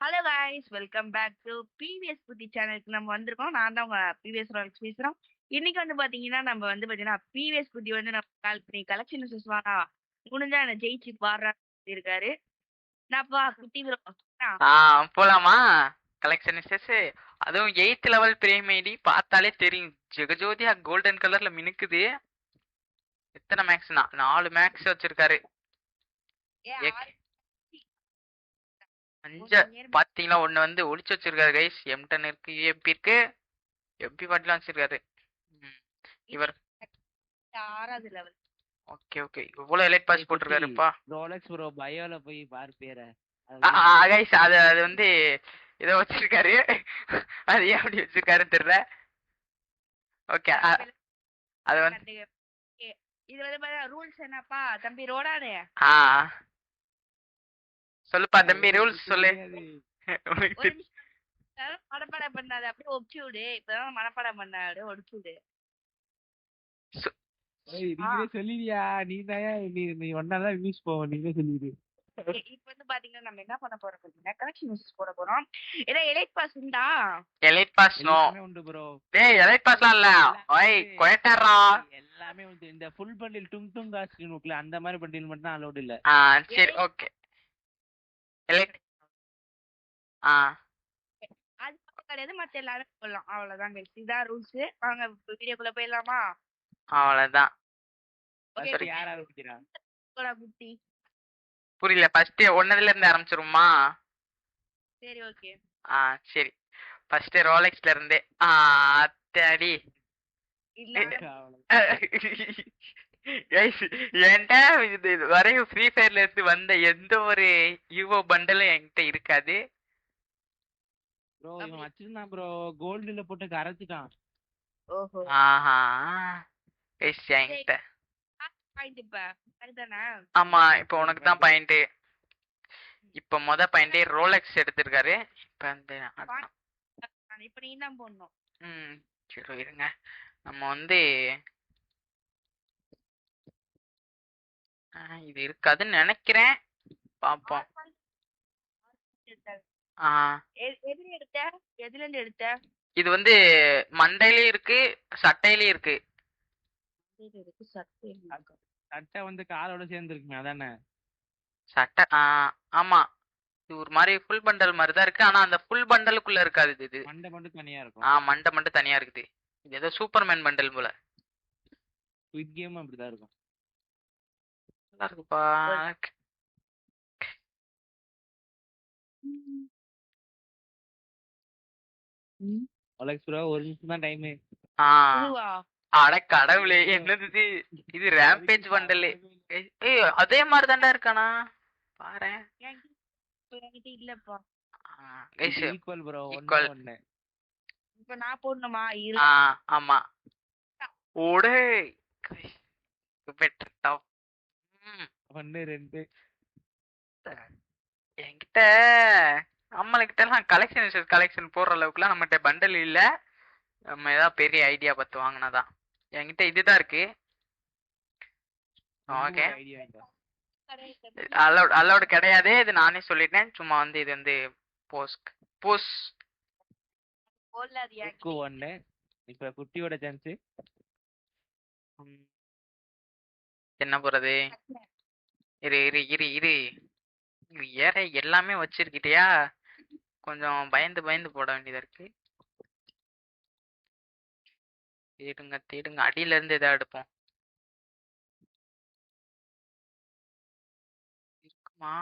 Hello guys welcome back to பிவிஎஸ் புத்தி சேனலுக்கு நம்ம வந்திருக்கோம். நான் தான் உங்க பிவிஎஸ் ராயல்ஸ் பேசுறோம். இன்னைக்கு வந்து பாத்தீங்கன்னா நம்ம வந்து பாத்தீங்கன்னா பிவிஎஸ் புத்தி வந்து நம்ம கால் பண்ணி கலெக்ஷன் வாடா முடிஞ்சா என்ன ஜெயிச்சு பாடுறா இருக்காரு. நான்ப்பா குட்டி bro. ஆ போலாமா? கலெக்ஷனிஸ்டஸ் அதுவும் 8th லெவல் பிரேம் ஐடி பார்த்தாலே தெரியும். ஜெகஜோதியா கோல்டன் கலர்ல மினுக்குது. எத்தனை மேக்ஸ்னா 4 மேக்ஸ் வச்சிருக்காரு. ஏ ஏக் ஆறு அஞ்ச கொஞ்சம் நேர்மை பாத்தீங்களா? ஒண்ணு வந்து ஒளிச்சு வச்சிருக்காரு கைஸ். M10 இருக்கு, UMP இருக்கு, MP பாட்டிலாம் வச்சிருக்காரு. ம், இது இவர் 6வது லெவல். Okay okay. இவ்வளவு எலைட் பாஸ் ஏய் குட்டி போட்டிருக்காருப்பா. ரோலக்ஸ் ப்ரோ பயோல போய் பாரு பேரை அது கைஸ் அது அது வந்து இதை வச்சிருக்காரு. அது ஏன் அப்படி வச்சிருக்காருன்னு தெரியல. ஓகே அது வந்து இது வந்து ரூல்ஸ் என்னப்பா தம்பி ரோடானே ஆ சொல்லுப்பா தம்பி, ரூல்ஸ் சொல்லு. உனக்கு ஒரு நிமிஷம் மனப்பாடம் பண்ணாது அப்படியே ஒப்பிச்சு விடு. இப்பதான் மனப்பாடம் பண்ணாரு ஒடிச்சு விடு. சொ- நீங்களே சொல்லிடியா நீ தான் நீ ஒன்னாதான் யூஸ் போவோம் நீங்களே சொல்லிடு இப்ப வந்து பாத்தீங்கன்னா நம்ம என்ன பண்ண போறோம் பாத்தீங்கன்னா கலெக்ஷன் போட போறோம். ஏதா எலைட் பாஸ் உண்டா? Elite pass no. எல்லாமே உண்டு ப்ரோ. டேய் எலைட் பாஸ்லாம் இல்ல. ஓய் கொயட்டறா. எல்லாமே உண்டு. இந்த ஃபுல் பண்டில் டும் டும் காசு இருக்குல்ல அந்த மாதிரி பண்டில் மட்டும் தான் அலௌட் இல்ல. சரி ஓகே. எலைட் அது மட்டும் கிடையாது, மத்த எல்லாரும் போடலாம். அவ்வளவுதான் guys. இதான் ரூல்ஸ். வாங்க வீடியோக்குள்ள போயிடலாமா? அவ்வளவுதான். ஓகே சரி. யார் ஆரம்பிக்கிறா? குட்டி. புரியல. ஃபர்ஸ்ட் ஒன்னதுல இருந்து ஆரம்பிச்சிருமா? சரி ஓகே. சரி. ஃபர்ஸ்ட் ரோலெக்ஸ்ல இருந்தே. அத்தாடி. இல்ல கைஸ் என்கிட்ட இது வரையும் ஃப்ரீ ஃபயர்ல இருந்து வந்த எந்த ஒரு யூஓ பண்டலும் என்கிட்ட இருக்காது. ப்ரோ இவன் வச்சிருந்தான் ப்ரோ, கோல்டுல போட்டு கரைச்சிட்டான். ஓஹோ ஆஹா கைஸ் என்கிட்ட. பாயிண்ட் இப்ப அதுதானே. ஆமா இப்போ உனக்கு தான் பாயிண்ட். இப்ப பாயிண்டே ரோலெக்ஸ் எடுத்திருக்காரு. இப்ப வந்து இப்ப நீ தான் போடணும். சரி இருங்க. நம்ம வந்து இது இருக்காதுன்னு நினைக்கிறேன். பாப்போம். எதுல எடுத்த? எதுல இருந்து எடுத்த? இது வந்து மண்டையிலயும் இருக்கு, சட்டையிலயும் இருக்கு. சட்டை வந்து காலோட சேர்ந்து இருக்குமே அதானே? சட்டை ஆமா. இது ஒரு மாதிரி ஃபுல் பண்டல் மாதிரி தான் இருக்கு. ஆனா அந்த ஃபுல் பண்டலுக்குள்ள இருக்காது இது. மண்டை மட்டும் தனியா இருக்கும். மண்டை மட்டும் தனியா இருக்குது. இது ஏதோ சூப்பர்மேன் பண்டல் போல. ஸ்குவிட் கேம் அப்படிதான் இருக்கும். நல்லா இருக்குப்பா. அலெக்ஸ் ப்ரோ ஒரு நிமிஷம் தான் டைம். அட கடவுளே என்னது இது? இது ரேம்பேஜ் பண்டல். ஏய் அதே மாதிரி தான்டா இருக்கானா பாரு. இல்லப்பா ஈக்குவல் ப்ரோ. ஈக்குவல். ஒண்ணு இப்ப நான் போடணுமா? ஆமா. ஓடே பெட்டர் டாப். 1 2 என்கிட்ட நம்மளுக்கிட்ட எல்லாம் கலெக்ஷன் போடுற அளவுக்குலாம் நம்மகிட்ட பண்டல் இல்ல. நம்ம ஏதாவது பெரிய ஐடியா பார்த்து வாங்கினாதான். என்கிட்ட இதுதான் இருக்கு. ஓகே அலௌட் கிடையாது. இது நானே சொல்லிட்டேன். சும்மா வந்து இது வந்து போஸ் ஒண்ணு. இப்ப குட்டியோட சான்ஸ் என்ன போறது? இரு இரு இரு இரு ஏற எல்லாமே வச்சிருக்கிட்டியா? கொஞ்சம் பயந்து போட வேண்டியதா இருக்கு. தேடுங்க அடியில இருந்து எதாவது எடுப்போம். இருக்குமா?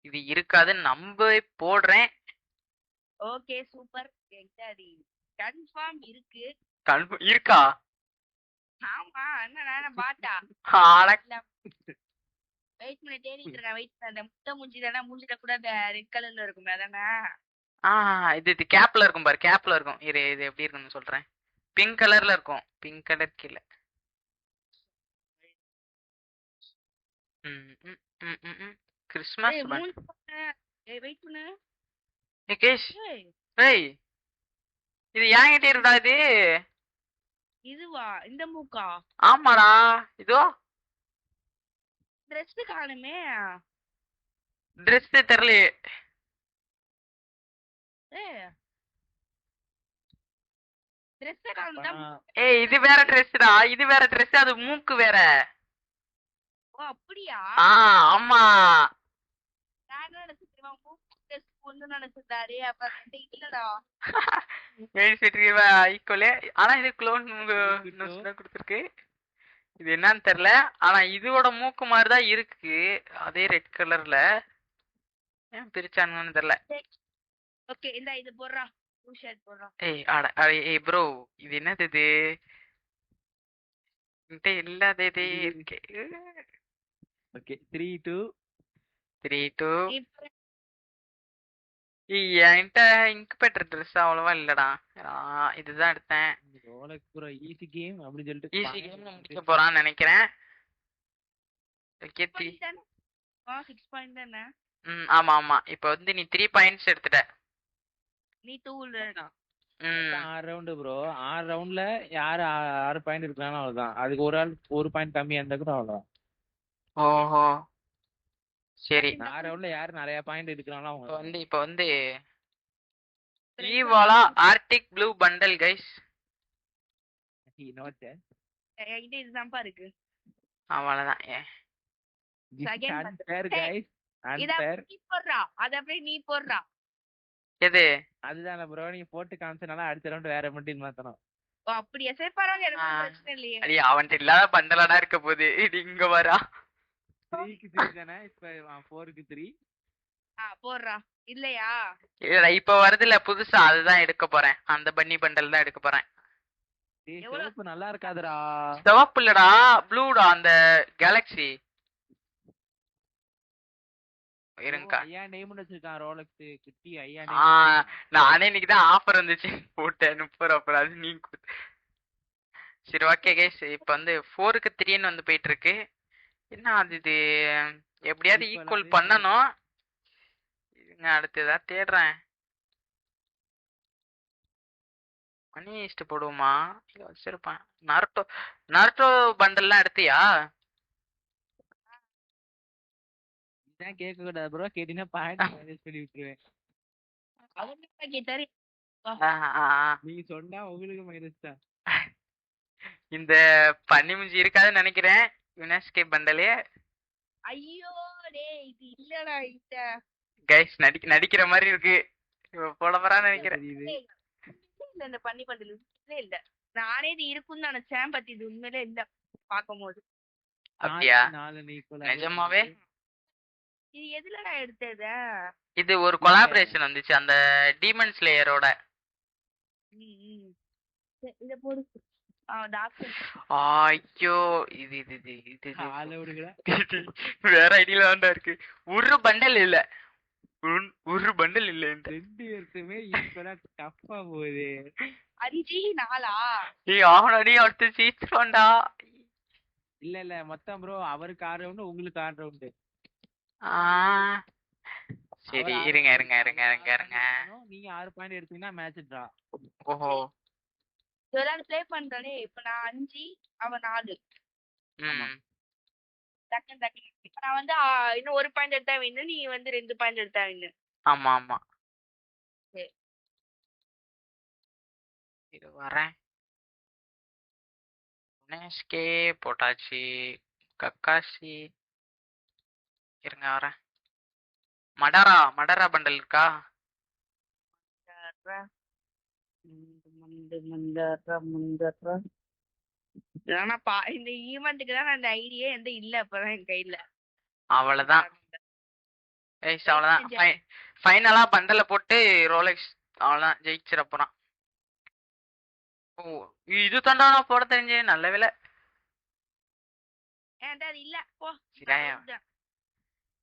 இது இருக்காதுன்னு நம்ப போடுறேன். Okay super. கன்ஃபார்ம் இருக்கு. இருக்கா? ஆமா என்ன நானும் பாட்டா வெயிட் பண்ணி தேடிட்டு இருக்கேன். வெயிட் பண்ண அந்த முட்டை மூஞ்சி தானே, மூஞ்சில கூட அந்த ரெட் கலர்ல இருக்குமே அதானே? இது கேப்ல இருக்கும் பாரு. கேப்ல இருக்கும். இது எப்படி இருக்குன்னு சொல்றேன். பிங்க் கலர்ல இருக்கும். பிங்க் கலர் கீழ. கிறிஸ்மஸ் வெயிட் பண்ணு. நிகேஷ் ஏய் இது என்கிட்ட இருந்தா இது? இதுவா? இந்த மூக்கா? ஆமாடா. இதோ ட்ரெஸ் காணுமே. ட்ரெஸ் தெரியலையே. ஏ ட்ரெஸ் காணும்னா ஏய் இது வேற ட்ரெஸ்டா, இது வேற ட்ரெஸ், அது மூக்கு வேற. ஓ அப்படியா? ஆமா. நான் என்ன நினைச்சிருக்கேன் மூக்கு ட்ரெஸ் ஒண்ணு நினைச்சிருந்தாரு அப்ப ரெண்டு இல்லடா. ஈக்குவலே. ஆனா இது க்ளோன் தான் கொடுத்துருக்கு. இது என்னன்னு தெரியல. ஆனா இதோட மூக்கு மாதிரிதான் இருக்கு, அதே ரெட் கலர்ல. ஏன் பிரிச்சானுங்கன்னு தெரியல. ஓகே இந்த இது போடுறா, ப்ளூ ஷர்ட் போடுறா. ஏய் ப்ரோ, இது என்னது இது? என்கிட்ட இல்லாததே இருக்கு. ஓகே 3 2 3 2. இப்ப என்கிட்ட இன்குபேட்டர் ட்ரெஸ் அவ்வளவா இல்லடா. இதுதான் எடுத்தேன். ரோலக்ஸ் ப்ரோ ஈஸி கேம் அப்படி சொல்லிட்டு ஈஸி கேம் முடிக்க போறான்னு நினைக்கிறேன். ஓகே 6 பாயிண்ட் தானே? ஆமா ஆமா. இப்போ வந்து நீ 3 பாயிண்ட்ஸ் எடுத்துட்ட. நீ 2 6 ரவுண்டு ப்ரோ. 6 ரவுண்ட்ல யாரு 6 பாயிண்ட் எடுக்கிறானோ அவ்வளவுதான். அதுக்கு ஒரு ஆள் 1 பாயிண்ட் கம்மியா இருந்தா கூட அவ்வளவுதான். ஓஹோ சரி. 6 ரவுண்ட்ல யாரு நிறைய பாயிண்ட் எடுக்கிறாங்களோ அவங்க இப்போ வந்து ஈவாலா ஆர்டிக் ப்ளூ பண்டல் கைஸ். என்கிட்ட இதுதான்ப்பா இருக்கு. அவ்வளவுதான். அன்பேர் கைஸ், இத அன்பேர். நீ போடுறா, அத அப்படியே நீ போடுறா. எது? அதுதானே ப்ரோ, நீ போட்டு காமிச்சனால அடுத்த ரவுண்ட் வேற மட்டும் மாத்தணும். ஓ அப்படியே சரி பரவாயில்ல, எனக்கு பிரச்சனை இல்லையே. அடி அவன்கிட்ட இல்லாத பண்டலடா இருக்க போகுது. இது இங்க வரா. 3க்கு 3 தானே, இப்ப 4க்கு 3. போடுறா. இல்லையா? இல்லடா இப்ப வருதுல புதுசா, அதுதான் எடுக்க போறேன். அந்த பன்னி பண்டல் தான் எடுக்க போறேன். சிவப்பு நல்லா இருக்காதுடா. சிவப்பு இல்லடா, ப்ளூடா, அந்த கேலக்ஸி. இருங்கா ஐயா நேம் வச்சிருக்கான் ரோலக்ஸ் குட்டி. ஐயா நானே இன்னைக்கு தான் ஆஃபர் வந்துச்சு போட்டேன் 30 ரூபா. அது நீங்க சரி ஓகே கைஸ். இப்ப வந்து 4க்கு 3ன்னு வந்து போயிட்டு இருக்கு. என்ன அது? இது எப்படியாவது ஈக்குவல் பண்ணணும். அடுத்ததா தேடுறேன். மணி ஈஸ்ட் போடுவோமா? வச்சிருப்பேன். நருட்டோ நருட்டோ பண்டல்லாம் எடுத்தியா? இதான் கேட்க கூடாது ப்ரோ, கேட்டீங்கன்னா பாயிண்ட் மைனஸ் பண்ணி விட்டுருவேன். அவங்க கேட்டாரு. நீங்க சொன்னா உங்களுக்கு மைனஸ் தான். இந்த பன்னி முஞ்சி இருக்காதுன்னு நினைக்கிறேன் யுனெஸ்கே பண்டலே. ஐயோ டேய் இது இல்லடா. இந்த கைஸ் நடிக்கிற மாதிரி இருக்கு. போட போறான்னு நினைக்கிறேன். இல்ல இந்த பண்ணி பண்டல் இல்ல. நானே இது இருக்குன்னு நினைச்சேன், பட் இது உண்மையிலே இல்ல பாக்கும்போது. அப்படியா? நிஜமாவே இது எதுலடா எடுத்தது? இது ஒரு கொலாபரேஷன் வந்துச்சு அந்த டீமன் ஸ்லேயரோட. இத போடு. டாக்டர். ஐயோ இது இது இது இது வேற ஐடியில தான்டா இருக்கு. ஒரு பண்டல் இல்ல, ஒரு பண்டல் இல்ல. 2 பேருக்குமே ஈக்குவலா டஃப்பா போகுது. 5 4 ஏய் ஆனடி அடுத்து சீட்ஸ்டா. இல்ல மொத்தம் ப்ரோ அவருக்கு 6 ரவுண்ட் உங்களுக்கு 6 ரவுண்ட். சரி இருங்க இருங்க இருங்க இருங்க இருங்க. நீங்க 6 பாயிண்ட் எடுத்தீங்கன்னா மேட்ச் டிரா. ஓஹோ இதெல்லாம் ப்ளே பண்றானே. இப்ப நான் 5 அவன் 4. டக்கு இப்ப நான் வந்து இன்னும் 1 பாயிண்ட் எடுத்தா வின்னு, நீ வந்து 2 பாயிண்ட் எடுத்தா வின்னு. ஆமா ஆமா. இது வரேன். யுனெஸ்கே போட்டாச்சு. கக்காசி இருங்க வரேன். மடரா பண்டல் இருக்கா? இந்த ஈவென்ட்க்கு தான் அந்த ஐடியா எந்த இல்ல. அப்பதான் என் கையில அவ்வளவுதான். அவ்வளவுதான். ஃபைனலா பண்டல போட்டு ரோலெக்ஸ் அவ்வளவுதான் ஜெயிச்சிட போறான். ஓ இது தாண்டா நான் போட தெரிஞ்சு. நல்ல வேலை. ஏன்டா அது இல்ல போ.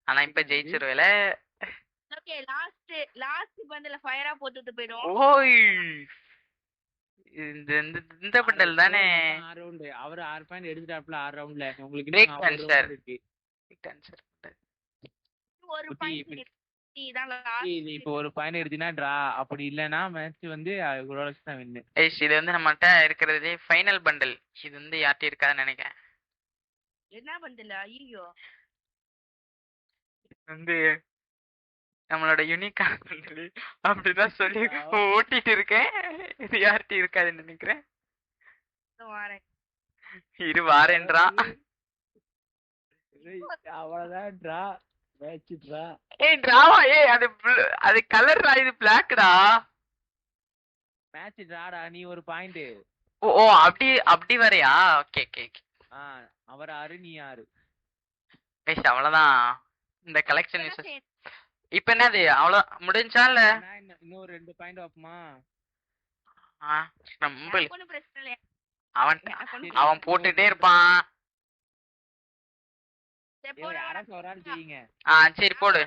ஆனா இப்ப ஜெயிச்சிருவேல. ஓகே லாஸ்ட் பண்டல ஃபயரா போட்டுட்டு போய்டும். ஓய் இந்த பண்டல் தானே. 6 ரவுண்ட் அவர் 6 பாயிண்ட் எடுத்துட்டாப்ல 6 ரவுண்ட்ல. உங்களுக்கு பிரேக் டான்சர் இருக்கு. பிரேக் டான்சர் ஒரு பாயிண்ட் இதான் லாஸ்ட். இது இப்போ ஒரு பாயிண்ட் எடுத்தீனா டிரா, அப்படி இல்லனா மேட்ச் வந்து ரோலக்ஸ் தான் வின். ஏய் இது வந்து நம்மட்ட இருக்குறதே ஃபைனல் பண்டல். இது வந்து யார்ட்டி இருக்காதுன்னு நினைக்கிறேன். என்ன பண்டல்? ஐயோ வந்து நம்மளோட யூனிக்கான பண்டல் அப்படிதான் சொல்லி ஓட்டிட்டு இருக்கேன். இது யார்கிட்ட இருக்காதுன்னு நினைக்கிறேன். வாரேன். இரு வாரேன்றான். அவ்வளவுதான் ட்ரா மேட்ச் ட்ரா. ஏய் டிராவா, ஏய் அது கலர்டா, இது பிளாக்டா. மேட்ச் ட்ராடா, நீ ஒரு பாயிண்ட். ஓ ஓ அப்படி வரையா? Okay okay okay. அவர் 6 நீ 6. கைஸ் அவ்வளவுதான் இந்த கலெக்ஷன். இப்ப என்னது அவ்வளோ முடிஞ்சா இல்ல இன்னொரு 2 பாயிண்ட் ஆகுமா? ரொம்ப ஒன்னும் பிரச்சனை இல்ல. அவன் போட்டுட்டே இருப்பான். யாராச்சும் ஒரு ஆள் செய்யுங்க. சரி போடு.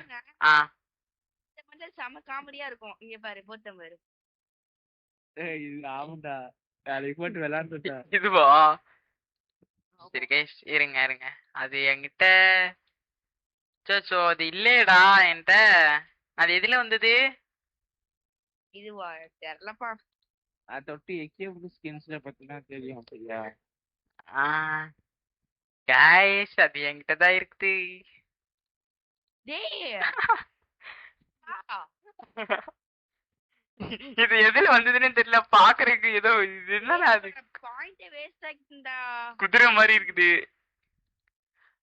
இந்த பண்டல் செம காமெடியா இருக்கும். இங்க பாரு போட்டேன் பாரு. இது ஆமாண்டா, நாளைக்கு போட்டு விளையாண்டுட்டா. இதுவா? சரி கைஸ் இருங்க அது என்கிட்ட சோ அது இல்லையடா என்கிட்ட. அது எதுல வந்தது? இதுவா தெரியலப்பா. தொட்டி எக்யூப் ஸ்கின்ஸ்ல பத்தினா தெரியும் சரியா? கைஸ் அது என்கிட்ட தான் இருக்குது. டேய் இது எதுல வந்ததுன்னு தெரியல. பாக்குறதுக்கு ஏதோ இது என்னடா அது பாயிண்ட் வேஸ்ட் ஆகிட்டா. குதிரை மாதிரி இருக்குது.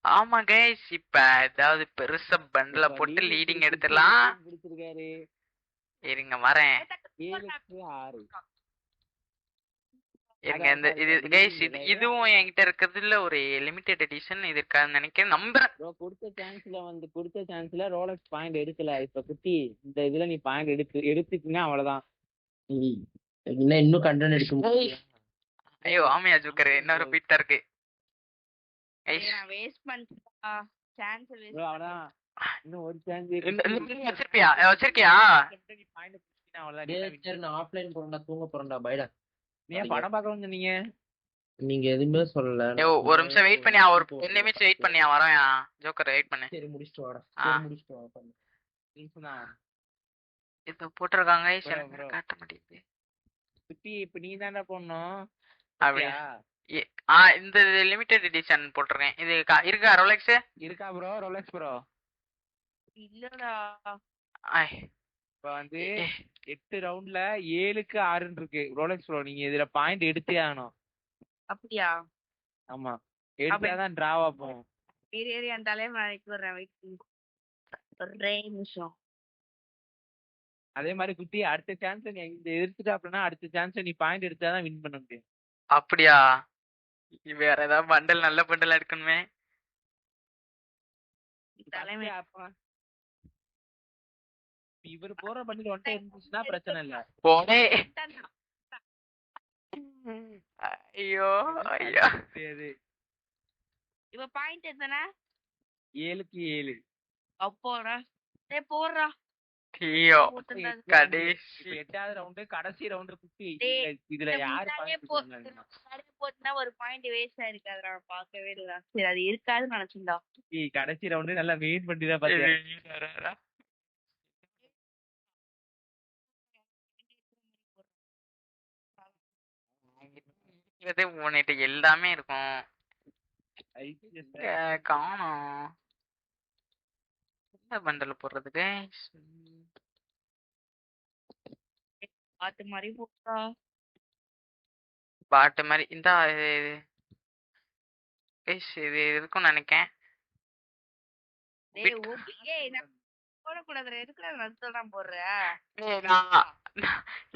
ஆமா கைஸ் இப்ப ஏதாவது பெருசா பண்டல போட்டு லீடிங் எடுத்துடலாம். இருங்க வரேன். இருங்க இது கைஸ் இதுவும் என்கிட்ட இருக்கிறதுல ஒரு லிமிடெட் எடிஷன் இது இருக்கான்னு நினைக்கிறேன். நம்புறேன். கொடுத்த சான்ஸ்ல ரோலக்ஸ் பாயிண்ட் எடுக்கல. இப்ப குட்டி இந்த இதுல நீ பாயிண்ட் எடுத்துட்டீங்கன்னா அவ்வளவுதான். இன்னும் கண்டென்ட் எடுக்க முடியும். ஐயோ ஆமையா ஜோக்கர் இன்னொரு பீட் இருக்கு. நான் வேஸ்ட் பண்ணிட்டா சான்ஸ் வேஸ்ட். அவ்வளவுதான். இன்னும் ஒரு சான்ஸ் வச்சிருக்கியா? நான் ஆஃப்லைன் போறேன்டா, தூங்க போறேன்டா. பைடா. நீ படம் பார்க்க வந்து நீங்க எதுவுமே சொல்லல. ஒரு நிமிஷம் வெயிட் பண்ணியா, ஒரு 10 நிமிஷம் வெயிட் பண்ணியா வரேன். ஜோக்கர் வெயிட் பண்ணு. சரி முடிச்சிட்டு வாடா. முடிச்சிட்டு வா பண்ணு. இது போட்டுருக்காங்க காட்ட மாட்டேங்குது. குட்டி இப்ப நீ தான்டா போடணும். அப்படியா? இந்த லிமிடெட் எடிஷன் போட்டுருக்கேன். இது இருக்கா ரோலெக்ஸ்? இருக்கா ப்ரோ ரோலெக்ஸ் ப்ரோ? இல்லடா. இப்ப வந்து 8 ரவுண்ட்ல 7க்கு 6 இருக்கு ரோலெக்ஸ் ப்ரோ. நீங்க இதுல பாயிண்ட் எடுத்தே ஆகணும். அப்படியா? ஆமா, எடுத்தாதான் டிராவா போகும். ஏறி அந்த தலையை நாளைக்கு வரேன். வெயிட் ஒரே நிமிஷம். அதே மாதிரி குட்டி அடுத்த சான்ஸ் நீ எடுத்துட்டா அப்படின்னா அடுத்த சான்ஸ் நீ பாயிண்ட் எடுத்தாதான் வின் பண்ண முடியும். அப்படியா? வேற ஏதாவது பண்டல் நல்ல பண்டல் எடுக்கணுமே. இவர் போற பண்டில் ஒன்றை இருந்துச்சுன்னா பிரச்சனை இல்ல. போனே. ஐயோ ஐயோ. இவ பாயிண்ட் எத்தனை? 7க்கு 7. அப்போடா டேய் போறா. ஐயோ கடைசி 8வது ரவுண்ட் கடைசி ரவுண்ட் குட்டி. இதுல யாரு பாயிண்ட் போட்டுனா ஒரு பாயிண்ட் வேஸ்ட் ஆயிருக்கு. அத நான் பார்க்கவே இல்ல. சரி அது இருக்காதுன்னு நினைச்சேன்டா. கடைசி ரவுண்ட் நல்லா வெயிட் பண்ணி தான் பாத்தியா. இது உன்கிட்ட எல்லாமே இருக்கும். காணோம் என்ன பண்டல் போடுறதுக்கு. பாட்டு மாதிரி போட்டா பாட்டு மாதிரி இந்த இது இருக்கும் நினைக்கேன். போடக்கூடாது. எதுக்குள்ள நடுத்தான் போடுற?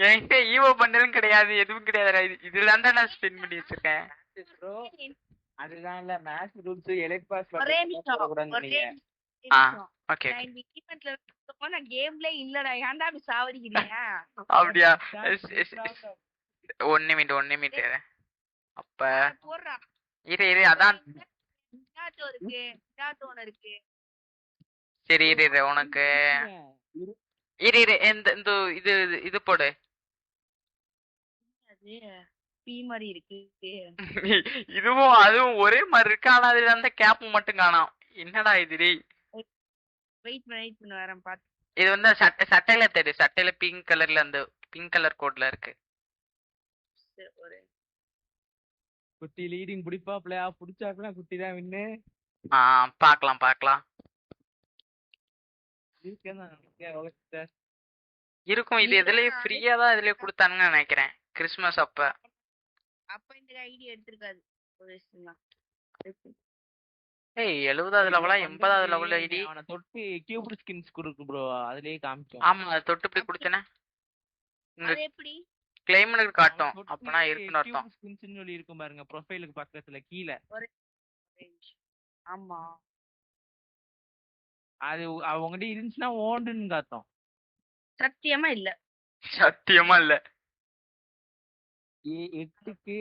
என்கிட்ட ஈவோ பண்டலும் கிடையாது, எதுவும் கிடையாது. இதுல தான் நான் ஸ்பெண்ட் பண்ணி வச்சிருக்கேன். அதுதான் இல்ல மேட்ச் ரூல்ஸ் எலைட் பாஸ் ஒரே நிமிஷம். ஓகே நான் கேம்ல இல்லடா. ஏன்டா அப்படி சாவடிக்கிறீங்க? அப்படியா? 1 நிமிட் அப்ப போடுறா. இரு அதான் இருக்கு. சரி இரு உனக்கு இரு இந்த இது போடு. பீ மாதிரி இருக்கு. இதுவும் அதுவும் ஒரே மாதிரி இருக்கு. ஆனா அதுல அந்த கேப் மட்டும் காணோம். என்னடா இது? வெயிட் பண்ண வரேன் பாத்து. இது வந்து சட்டையில தெரியும். சட்டையில பிங்க் கலர்ல அந்த பிங்க் கலர் கோட்ல இருக்கு. குட்டி லீடிங் பிடிப்பா பிள்ளையா? பிடிச்சாக்குனா குட்டி தான் வின்னு. பார்க்கலாம். இருக்கும். இது எதுலயே ஃப்ரீயா தான் இதுலயே கொடுத்தானுங்கன்னு நினைக்கிறேன் கிறிஸ்மஸ் அப்ப. அப்ப இந்த ஐடி எடுத்திருக்காது ஒரு விஷயம் தான். ஏய் 70வது லெவலா 80வது லெவல் ஐடி. அவனை தொட்டு கியூப் ஸ்கின்ஸ் கொடுக்கு ப்ரோ, அதுலயே காமிக்கும். ஆமா அது தொட்டு இப்படி கொடுத்தேனே அது எப்படி கிளைமேட் காட்டும். அப்பனா இருக்குன்னு அர்த்தம். ஸ்கின்ஸ்னு சொல்லி இருக்கும் பாருங்க ப்ரொஃபைலுக்கு பக்கத்துல கீழே. ஆமா அது அவங்ககிட்ட இருந்துச்சுன்னா ஓண்டுன்னு காட்டும். சத்தியமா இல்ல. சத்தியமா இல்ல. 8க்கு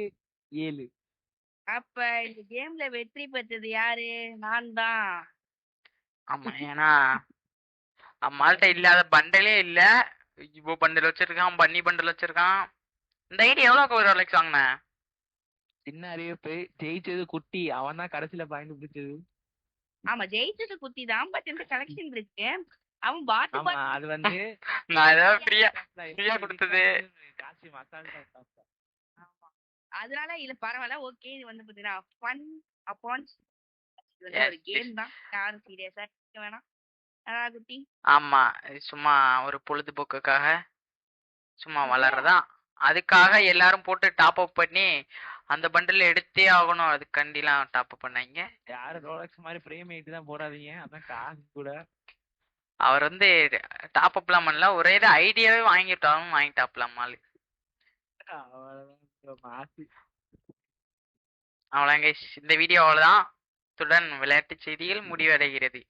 7. அப்ப இந்த கேம்ல வெற்றி பெற்றது யாரு? நான் தான். ஆமா ஏன்னா அம்மாள்கிட்ட இல்லாத பண்டலே இல்ல. இப்போ பண்டல் வச்சிருக்கான், பன்னி பண்டல் வச்சிருக்கான். இந்த ஐடி எவ்வளவு ஒரு அலெக்ஸ் வாங்கின? சின்ன அறிவிப்பு, ஜெயிச்சது குட்டி, அவன் தான் கடைசியில பாயிண்ட் பிடிச்சது. ஆமா ஜெயிச்சது குத்தி தான், பட் இந்த கலெக்ஷன் இருக்கு. அவன் பாட்டு ஆமா அது வந்து நான் ஏதாவது ஃப்ரீயா கொடுத்தது. காசு மசாலா சாப்பிட்டேன். ஆமா அதனால இல்ல பரவாயில்ல. ஓகே இது வந்து பாத்தீங்கன்னா ஃபன் அப்பான் ஒரு கேம் தான். யாரும் சீரியஸா வேணாம் குட்டி. ஆமா சும்மா ஒரு பொழுதுபோக்குக்காக சும்மா வளர்றதான். அதுக்காக எல்லாரும் போட்டு டாப் அப் பண்ணி அந்த பண்டில் எடுத்தே ஆகணும். அதுக்காண்டிலாம் டாப் அப் பண்ணாங்க. யாரும் ரோலக்ஸ் மாதிரி பிரேம் ஆயிட்டு தான் போடாதீங்க, அதான் காசு கூட. அவர் வந்து டாப் அப்லாம் பண்ணல, ஒரே ஐடியாவே வாங்கிட்டாலும் வாங்கிட்டாப்லாம் ஆளு. அவ்வளோங்க இந்த வீடியோ அவ்வளோதான். இத்துடன் விளையாட்டு செய்திகள் முடிவடைகிறது.